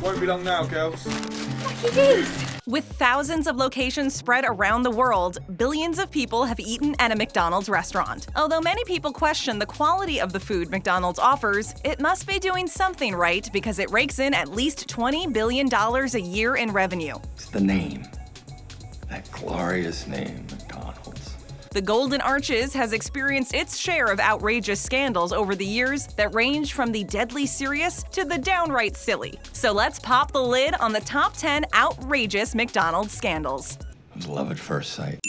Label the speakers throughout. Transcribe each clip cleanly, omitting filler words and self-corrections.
Speaker 1: Won't be long now, girls.
Speaker 2: With thousands of locations spread around the world, billions of people have eaten at a McDonald's restaurant. Although many people question the quality of the food McDonald's offers, it must be doing something right because it rakes in at least $20 billion a year in revenue.
Speaker 3: It's the name. That glorious name, McDonald's.
Speaker 2: The Golden Arches has experienced its share of outrageous scandals over the years that range from the deadly serious to the downright silly. So let's pop the lid on the top 10 outrageous McDonald's scandals.
Speaker 3: It was love at first sight.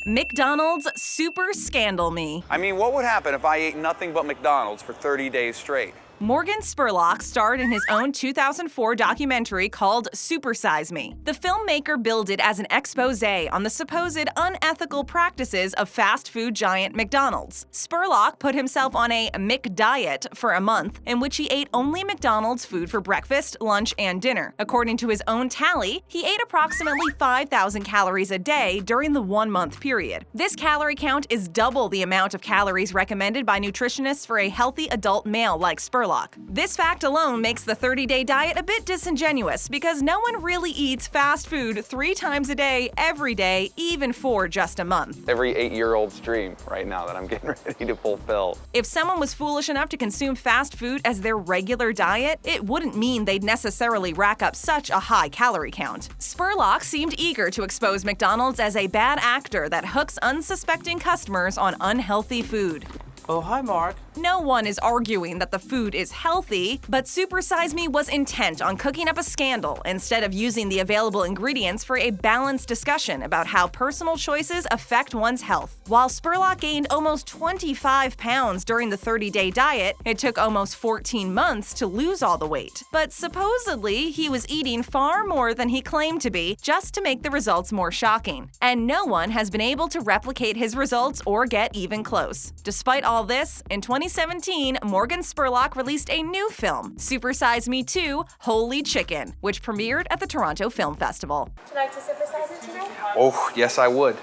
Speaker 2: McDonald's Super Scandal Me.
Speaker 4: I mean, what would happen if I ate nothing but McDonald's for 30 days straight?
Speaker 2: Morgan Spurlock starred in his own 2004 documentary called Supersize Me. The filmmaker billed it as an expose on the supposed unethical practices of fast food giant McDonald's. Spurlock put himself on a McDiet for a month, in which he ate only McDonald's food for breakfast, lunch, and dinner. According to his own tally, he ate approximately 5,000 calories a day during the 1-month period. This calorie count is double the amount of calories recommended by nutritionists for a healthy adult male like Spurlock. This fact alone makes the 30-day diet a bit disingenuous because no one really eats fast food 3 times a day, every day, even for just a month.
Speaker 4: Every 8-year-old's dream right now that I'm getting ready to fulfill.
Speaker 2: If someone was foolish enough to consume fast food as their regular diet, it wouldn't mean they'd necessarily rack up such a high calorie count. Spurlock seemed eager to expose McDonald's as a bad actor that hooks unsuspecting customers on unhealthy food.
Speaker 5: Oh, hi, Mark.
Speaker 2: No one is arguing that the food is healthy, but Supersize Me was intent on cooking up a scandal instead of using the available ingredients for a balanced discussion about how personal choices affect one's health. While Spurlock gained almost 25 pounds during the 30-day diet, it took almost 14 months to lose all the weight. But supposedly, he was eating far more than he claimed to be just to make the results more shocking. And no one has been able to replicate his results or get even close. Despite all this, in 2017, Morgan Spurlock released a new film, Supersize Me 2: Holy Chicken, which premiered at the Toronto Film Festival.
Speaker 6: Would you like to supersize it today?
Speaker 4: Oh, yes, I would.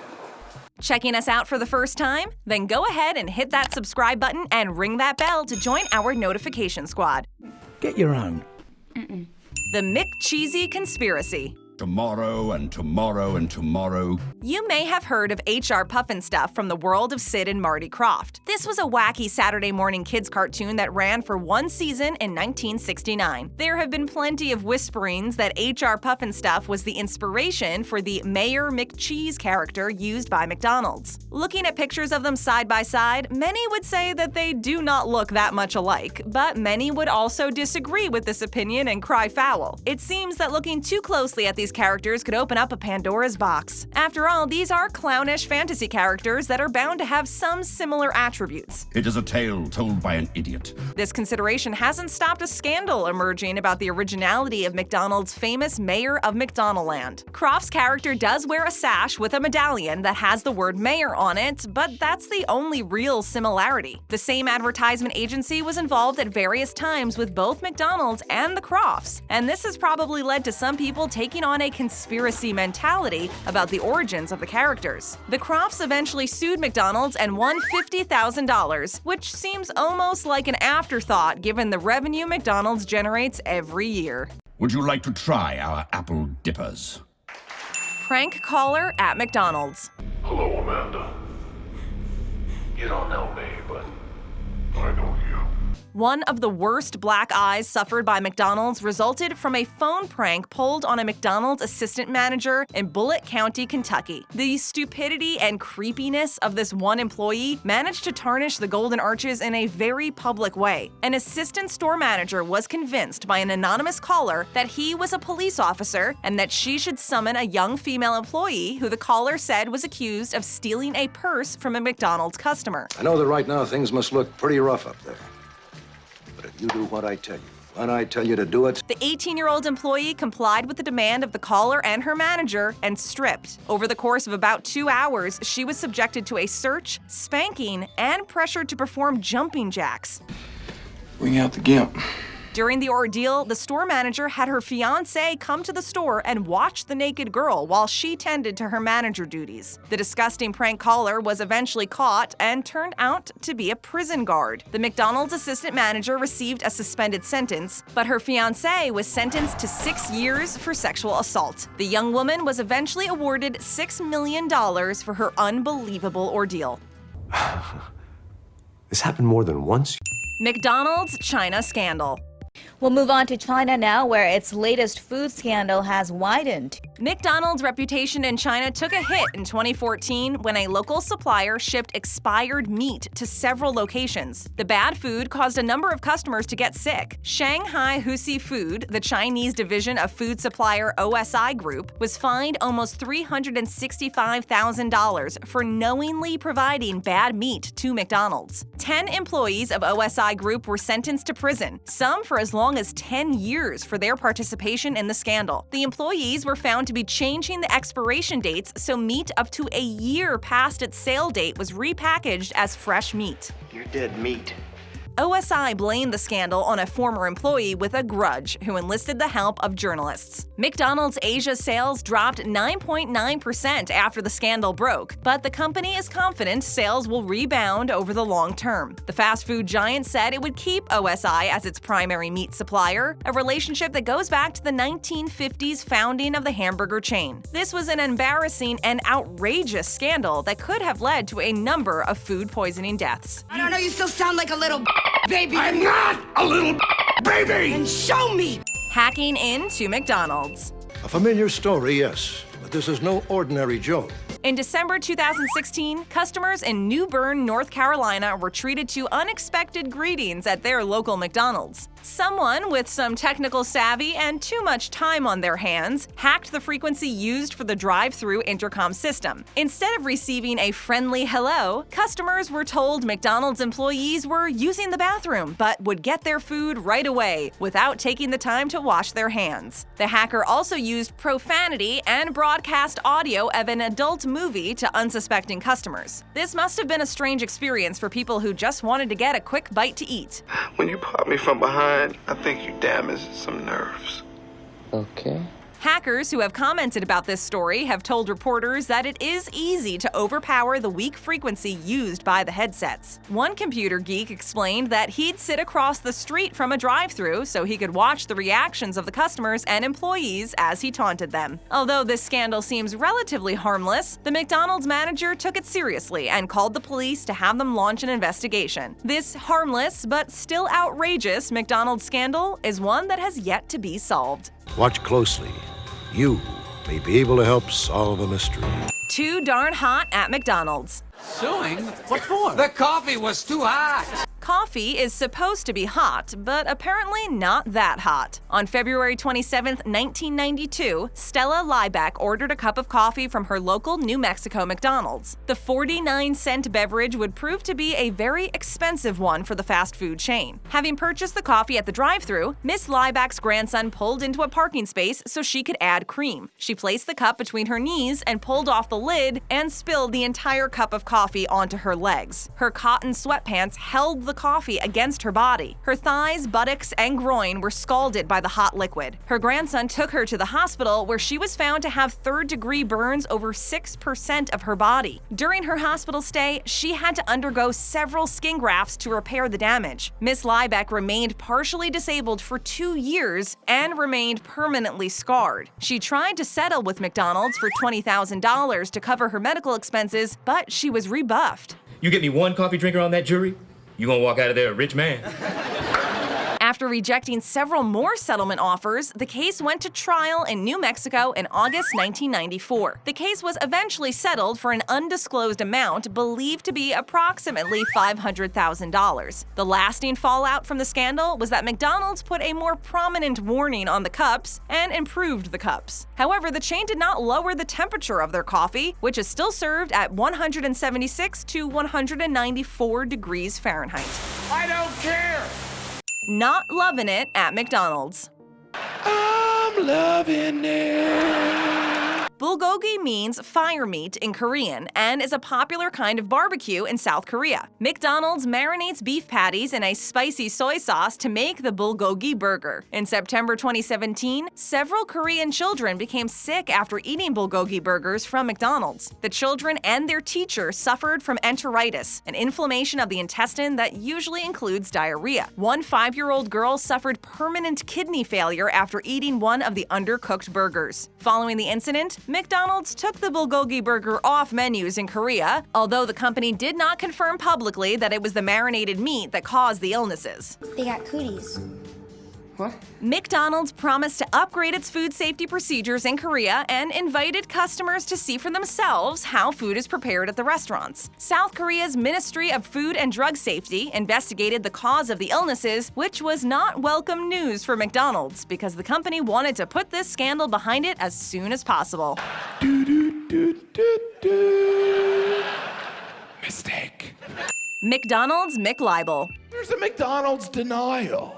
Speaker 2: Checking us out for the first time? Then go ahead and hit that subscribe button and ring that bell to join our notification squad.
Speaker 7: Get your own.
Speaker 2: The McCheesey Conspiracy.
Speaker 7: Tomorrow and tomorrow and tomorrow.
Speaker 2: You may have heard of HR Pufnstuf from the world of Sid and Marty Krofft. This was a wacky Saturday morning kids cartoon that ran for 1 season in 1969. There have been plenty of whisperings that HR Pufnstuf was the inspiration for the Mayor McCheese character used by McDonald's. Looking at pictures of them side by side, many would say that they do not look that much alike, but many would also disagree with this opinion and cry foul. It seems that looking too closely at these characters could open up a Pandora's box. After all, these are clownish fantasy characters that are bound to have some similar attributes.
Speaker 7: It is a tale told by an idiot.
Speaker 2: This consideration hasn't stopped a scandal emerging about the originality of McDonald's famous Mayor of McDonaldland. Krofft's character does wear a sash with a medallion that has the word mayor on it, but that's the only real similarity. The same advertisement agency was involved at various times with both McDonald's and the Kroffts, and this has probably led to some people taking on a conspiracy mentality about the origins of the characters. The Kroffts eventually sued McDonald's and won $50,000, which seems almost like an afterthought given the revenue McDonald's generates every year.
Speaker 7: Would you like to try our apple dippers?
Speaker 2: Prank caller at McDonald's.
Speaker 8: Hello, Amanda. You don't know me, but I know you.
Speaker 2: One of the worst black eyes suffered by McDonald's resulted from a phone prank pulled on a McDonald's assistant manager in Bullitt County, Kentucky. The stupidity and creepiness of this one employee managed to tarnish the Golden Arches in a very public way. An assistant store manager was convinced by an anonymous caller that he was a police officer and that she should summon a young female employee who the caller said was accused of stealing a purse from a McDonald's customer.
Speaker 9: I know that right now things must look pretty rough up there. But if you do what I tell you, when I tell you to do it...
Speaker 2: The 18-year-old employee complied with the demand of the caller and her manager and stripped. Over the course of about 2 hours, she was subjected to a search, spanking, and pressured to perform jumping jacks.
Speaker 3: Bring out the gimp.
Speaker 2: During the ordeal, the store manager had her fiancé come to the store and watch the naked girl while she tended to her manager duties. The disgusting prank caller was eventually caught and turned out to be a prison guard. The McDonald's assistant manager received a suspended sentence, but her fiancé was sentenced to 6 years for sexual assault. The young woman was eventually awarded $6 million for her unbelievable ordeal.
Speaker 1: This happened more than once?
Speaker 2: McDonald's China scandal.
Speaker 5: We'll move on to China now, where its latest food scandal has widened.
Speaker 2: McDonald's reputation in China took a hit in 2014 when a local supplier shipped expired meat to several locations. The bad food caused a number of customers to get sick. Shanghai Husi Food, the Chinese division of food supplier OSI Group, was fined almost $365,000 for knowingly providing bad meat to McDonald's. 10 employees of OSI Group were sentenced to prison, some for as long as 10 years for their participation in the scandal. The employees were found to be changing the expiration dates so meat up to a year past its sale date was repackaged as fresh meat.
Speaker 1: You're dead meat.
Speaker 2: OSI blamed the scandal on a former employee with a grudge who enlisted the help of journalists. McDonald's Asia sales dropped 9.9% after the scandal broke, but the company is confident sales will rebound over the long term. The fast food giant said it would keep OSI as its primary meat supplier, a relationship that goes back to the 1950s founding of the hamburger chain. This was an embarrassing and outrageous scandal that could have led to a number of food poisoning deaths.
Speaker 6: I don't know, you still sound like a little baby.
Speaker 8: I'm not a little baby!
Speaker 6: And show me!
Speaker 2: Hacking into McDonald's.
Speaker 9: A familiar story, yes, but this is no ordinary joke.
Speaker 2: In December 2016, customers in New Bern, North Carolina were treated to unexpected greetings at their local McDonald's. Someone with some technical savvy and too much time on their hands hacked the frequency used for the drive-thru intercom system. Instead of receiving a friendly hello, customers were told McDonald's employees were using the bathroom but would get their food right away without taking the time to wash their hands. The hacker also used profanity and broadcast audio of an adult movie to unsuspecting customers. This must have been a strange experience for people who just wanted to get a quick bite to eat.
Speaker 10: When you pop me from behind, I think you damaged some nerves.
Speaker 11: Okay.
Speaker 2: Hackers who have commented about this story have told reporters that it is easy to overpower the weak frequency used by the headsets. One computer geek explained that he'd sit across the street from a drive-thru so he could watch the reactions of the customers and employees as he taunted them. Although this scandal seems relatively harmless, the McDonald's manager took it seriously and called the police to have them launch an investigation. This harmless but still outrageous McDonald's scandal is one that has yet to be solved.
Speaker 9: Watch closely. You may be able to help solve a mystery.
Speaker 2: Too darn hot at McDonald's.
Speaker 12: Suing? What for? The coffee was too hot.
Speaker 2: Coffee is supposed to be hot, but apparently not that hot. On February 27, 1992, Stella Liebeck ordered a cup of coffee from her local New Mexico McDonald's. The 49-cent beverage would prove to be a very expensive one for the fast food chain. Having purchased the coffee at the drive-thru, Miss Liebeck's grandson pulled into a parking space so she could add cream. She placed the cup between her knees and pulled off the lid and spilled the entire cup of coffee onto her legs. Her cotton sweatpants held the coffee against her body. Her thighs, buttocks, and groin were scalded by the hot liquid. Her grandson took her to the hospital where she was found to have third-degree burns over 6% of her body. During her hospital stay, she had to undergo several skin grafts to repair the damage. Miss Liebeck remained partially disabled for 2 years and remained permanently scarred. She tried to settle with McDonald's for $20,000 to cover her medical expenses, but she was rebuffed.
Speaker 13: You get me one coffee drinker on that jury, you gonna walk out of there a rich man.
Speaker 2: After rejecting several more settlement offers, the case went to trial in New Mexico in August 1994. The case was eventually settled for an undisclosed amount believed to be approximately $500,000. The lasting fallout from the scandal was that McDonald's put a more prominent warning on the cups and improved the cups. However, the chain did not lower the temperature of their coffee, which is still served at 176 to 194 degrees Fahrenheit.
Speaker 8: I don't care!
Speaker 2: Not loving it at McDonald's.
Speaker 8: I'm loving it.
Speaker 2: Bulgogi means fire meat in Korean and is a popular kind of barbecue in South Korea. McDonald's marinates beef patties in a spicy soy sauce to make the bulgogi burger. In September 2017, several Korean children became sick after eating bulgogi burgers from McDonald's. The children and their teacher suffered from enteritis, an inflammation of the intestine that usually includes diarrhea. One 5-year-old girl suffered permanent kidney failure after eating one of the undercooked burgers. Following the incident, McDonald's took the bulgogi burger off menus in Korea, although the company did not confirm publicly that it was the marinated meat that caused the illnesses.
Speaker 11: They got cooties.
Speaker 12: What?
Speaker 2: McDonald's promised to upgrade its food safety procedures in Korea and invited customers to see for themselves how food is prepared at the restaurants. South Korea's Ministry of Food and Drug Safety investigated the cause of the illnesses, which was not welcome news for McDonald's because the company wanted to put this scandal behind it as soon as possible.
Speaker 8: Mistake.
Speaker 2: McDonald's McLibel.
Speaker 8: There's a McDonald's denial.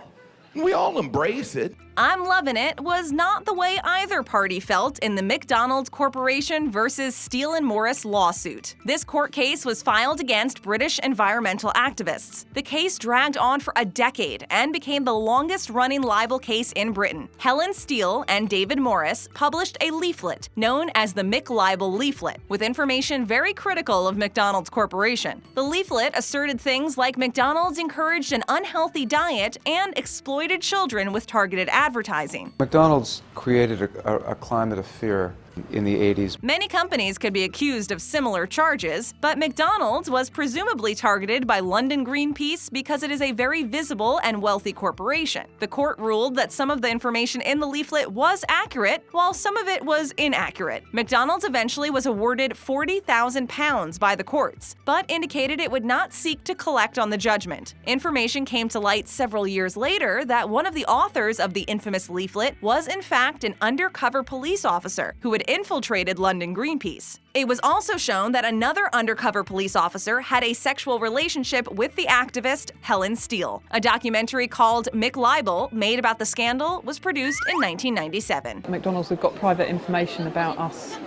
Speaker 8: We all embrace it.
Speaker 2: I'm Lovin' It was not the way either party felt in the McDonald's Corporation versus Steele & Morris lawsuit. This court case was filed against British environmental activists. The case dragged on for a decade and became the longest-running libel case in Britain. Helen Steele and David Morris published a leaflet known as the McLibel leaflet, with information very critical of McDonald's Corporation. The leaflet asserted things like McDonald's encouraged an unhealthy diet and exploited children with targeted advertising.
Speaker 14: McDonald's created a climate of fear in the 80s.
Speaker 2: Many companies could be accused of similar charges, but McDonald's was presumably targeted by London Greenpeace because it is a very visible and wealthy corporation. The court ruled that some of the information in the leaflet was accurate, while some of it was inaccurate. McDonald's eventually was awarded £40,000 by the courts, but indicated it would not seek to collect on the judgment. Information came to light several years later that one of the authors of the infamous leaflet was in fact an undercover police officer who had infiltrated London Greenpeace. It was also shown that another undercover police officer had a sexual relationship with the activist Helen Steele. A documentary called McLibel, made about the scandal, was produced in 1997.
Speaker 15: McDonald's have got private information about us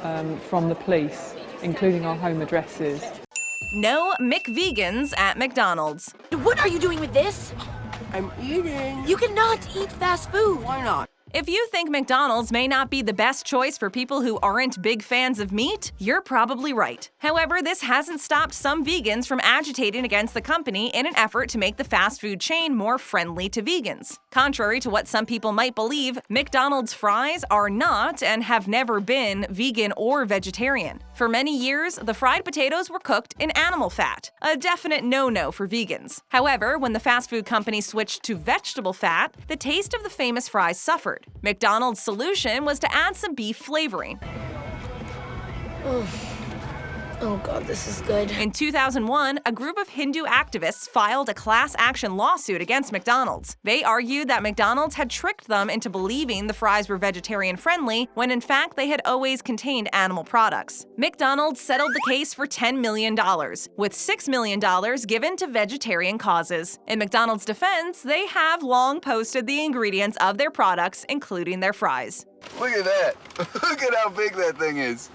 Speaker 15: from the police, including our home addresses.
Speaker 2: No McVegans at McDonald's.
Speaker 6: What are you doing with this?
Speaker 12: I'm eating.
Speaker 6: You cannot eat fast food.
Speaker 12: Why not?
Speaker 2: If you think McDonald's may not be the best choice for people who aren't big fans of meat, you're probably right. However, this hasn't stopped some vegans from agitating against the company in an effort to make the fast food chain more friendly to vegans. Contrary to what some people might believe, McDonald's fries are not and have never been vegan or vegetarian. For many years, the fried potatoes were cooked in animal fat, a definite no-no for vegans. However, when the fast food company switched to vegetable fat, the taste of the famous fries suffered. McDonald's solution was to add some beef flavoring.
Speaker 11: Oh god, this is good.
Speaker 2: In 2001, a group of Hindu activists filed a class action lawsuit against McDonald's. They argued that McDonald's had tricked them into believing the fries were vegetarian friendly when in fact they had always contained animal products. McDonald's settled the case for $10 million, with $6 million given to vegetarian causes. In McDonald's defense, they have long posted the ingredients of their products, including their fries.
Speaker 10: Look at that. Look at how big that thing is.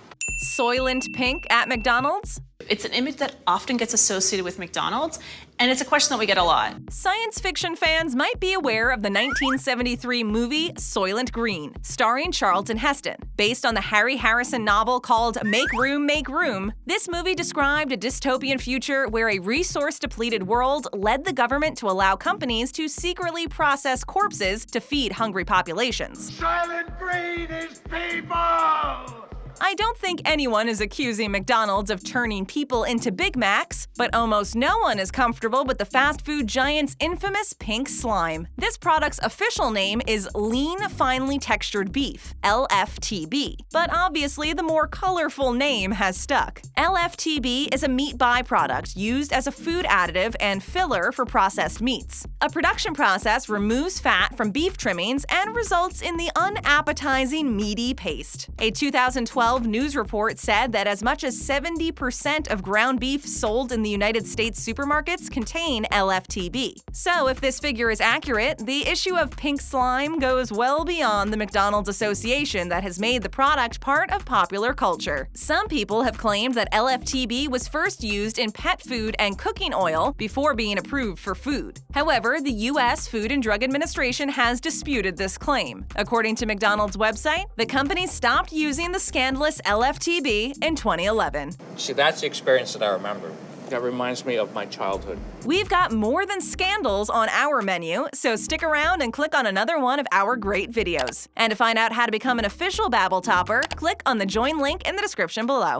Speaker 2: Soylent Pink at McDonald's?
Speaker 16: It's an image that often gets associated with McDonald's, and it's a question that we get a lot.
Speaker 2: Science fiction fans might be aware of the 1973 movie Soylent Green, starring Charlton Heston. Based on the Harry Harrison novel called Make Room, Make Room, this movie described a dystopian future where a resource-depleted world led the government to allow companies to secretly process corpses to feed hungry populations.
Speaker 8: Soylent Green is people!
Speaker 2: I don't think anyone is accusing McDonald's of turning people into Big Macs, but almost no one is comfortable with the fast food giant's infamous pink slime. This product's official name is Lean Finely Textured Beef, LFTB, but obviously the more colorful name has stuck. LFTB is a meat byproduct used as a food additive and filler for processed meats. A production process removes fat from beef trimmings and results in the unappetizing meaty paste. A 2012 2012 news report said that as much as 70% of ground beef sold in the United States supermarkets contain LFTB. So if this figure is accurate, the issue of pink slime goes well beyond the McDonald's association that has made the product part of popular culture. Some people have claimed that LFTB was first used in pet food and cooking oil before being approved for food. However, the U.S. Food and Drug Administration has disputed this claim. According to McDonald's website, the company stopped using the scandalous LFTB in 2011.
Speaker 17: See, that's the experience that I remember. That reminds me of my childhood.
Speaker 2: We've got more than scandals on our menu, so stick around and click on another one of our great videos. And to find out how to become an official BabbleTopper, click on the join link in the description below.